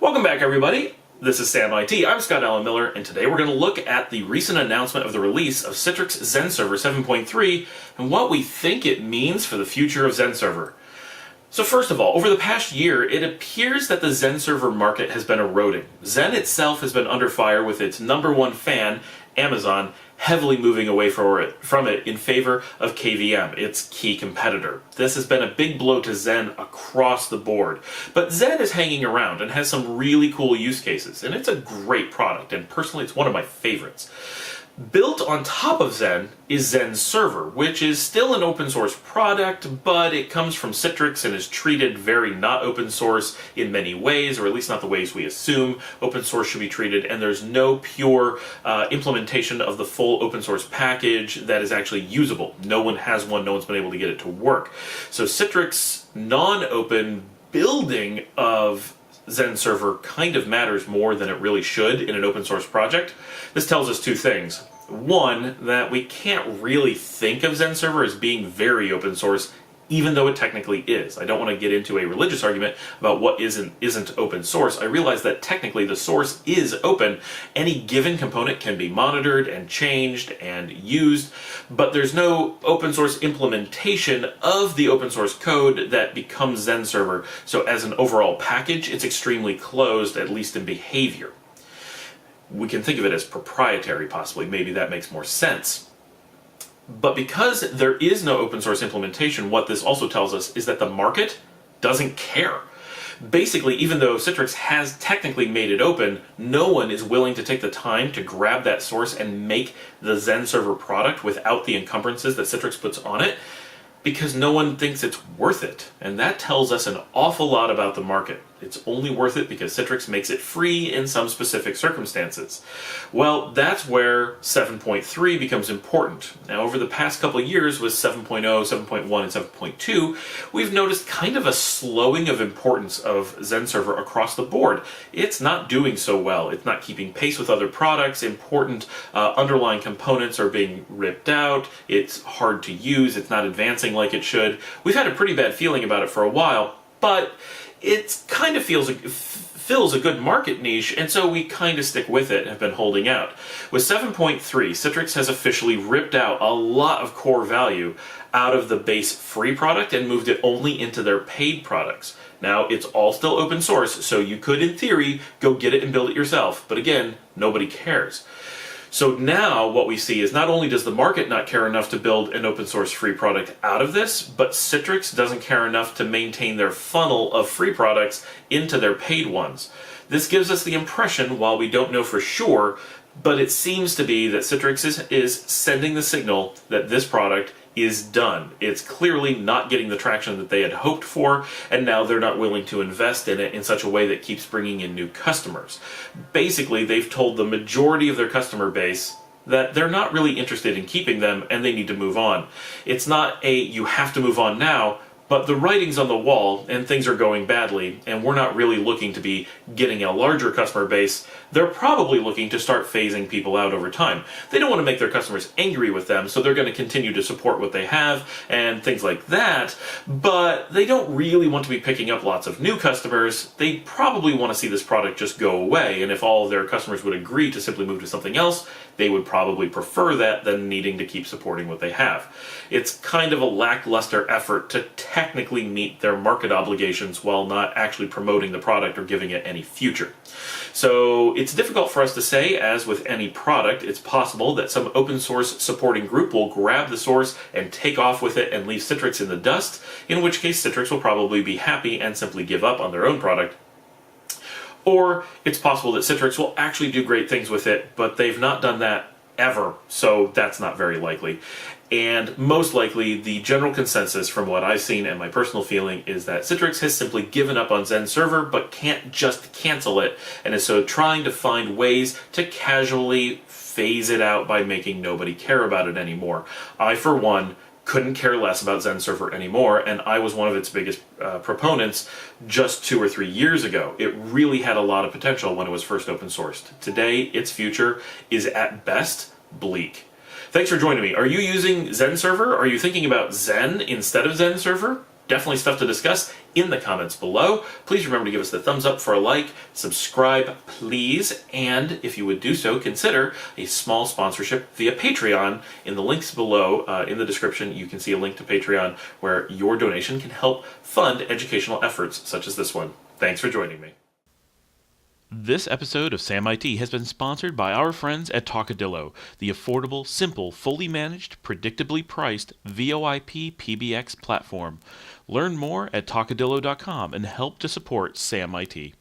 Welcome back, everybody. This is Sam IT. I'm Scott Allen Miller, and today we're going to look at the recent announcement of the release of Citrix XenServer 7.3 and what we think it means for the future of XenServer. So first of all, over the past year, it appears that the XenServer market has been eroding. Xen itself has been under fire with its number one fan, Amazon, heavily moving away from it in favor of KVM, its key competitor. This has been a big blow to Xen across the board. But Xen is hanging around and has some really cool use cases, and it's a great product, and personally it's one of my favorites. Built on top of Xen is XenServer, which is still an open source product, but it comes from Citrix and is treated very not open source in many ways, or at least not the ways we assume open source should be treated, and there's no pure implementation of the full open source package that is actually usable. No one has one, no one's been able to get it to work. So Citrix non-open building of XenServer kind of matters more than it really should in an open source project. This tells us two things. One, that we can't really think of XenServer as being very open source, even though it technically is. I don't want to get into a religious argument about what isn't open source. I realize that technically the source is open. Any given component can be monitored and changed and used, but there's no open source implementation of the open source code that becomes XenServer. So as an overall package, it's extremely closed, at least in behavior. We can think of it as proprietary, possibly. Maybe that makes more sense. But because there is no open source implementation, what this also tells us is that the market doesn't care. Basically, even though Citrix has technically made it open, no one is willing to take the time to grab that source and make the XenServer product without the encumbrances that Citrix puts on it, because no one thinks it's worth it. And that tells us an awful lot about the market. It's only worth it because Citrix makes it free in some specific circumstances. Well, that's where 7.3 becomes important. Now, over the past couple of years with 7.0, 7.1, and 7.2, we've noticed kind of a slowing of importance of XenServer across the board. It's not doing so well. It's not keeping pace with other products. Important underlying components are being ripped out. It's hard to use. It's not advancing like it should. We've had a pretty bad feeling about it for a while, but it kind of fills a good market niche, and so we kind of stick with it and have been holding out. With 7.3, Citrix has officially ripped out a lot of core value out of the base free product and moved it only into their paid products. Now, it's all still open source, so you could, in theory, go get it and build it yourself, but again, nobody cares. So now what we see is not only does the market not care enough to build an open source free product out of this, but Citrix doesn't care enough to maintain their funnel of free products into their paid ones. This gives us the impression, while we don't know for sure, but it seems to be that Citrix is sending the signal that this product is done. It's clearly not getting the traction that they had hoped for, and now they're not willing to invest in it in such a way that keeps bringing in new customers. Basically, they've told the majority of their customer base that they're not really interested in keeping them and they need to move on. It's not a you have to move on now, but the writing's on the wall and things are going badly, and we're not really looking to be getting a larger customer base. They're probably looking to start phasing people out over time. They don't want to make their customers angry with them, so they're going to continue to support what they have and things like that, but they don't really want to be picking up lots of new customers. They probably want to see this product just go away, and if all of their customers would agree to simply move to something else, they would probably prefer that than needing to keep supporting what they have. It's kind of a lackluster effort to technically meet their market obligations while not actually promoting the product or giving it any future. So it's difficult for us to say, as with any product. It's possible that some open source supporting group will grab the source and take off with it and leave Citrix in the dust, in which case Citrix will probably be happy and simply give up on their own product. Or it's possible that Citrix will actually do great things with it, but they've not done that ever, so that's not very likely. And most likely, the general consensus from what I've seen and my personal feeling is that Citrix has simply given up on XenServer, but can't just cancel it, and is so trying to find ways to casually phase it out by making nobody care about it anymore. I, for one, couldn't care less about XenServer anymore, and I was one of its biggest proponents just 2 or 3 years ago. It really had a lot of potential when it was first open sourced. Today, its future is at best bleak. Thanks for joining me. Are you using XenServer? Are you thinking about Xen instead of XenServer? definitely stuff to discuss in the comments below. Please remember to give us the thumbs up for a like, subscribe please, and if you would do so, consider a small sponsorship via Patreon. In the links below, in the description, you can see a link to Patreon where your donation can help fund educational efforts such as this one. Thanks for joining me. This episode of Sam IT has been sponsored by our friends at Talkadillo, the affordable, simple, fully managed, predictably priced VoIP PBX platform. Learn more at talkadillo.com and help to support Sam IT.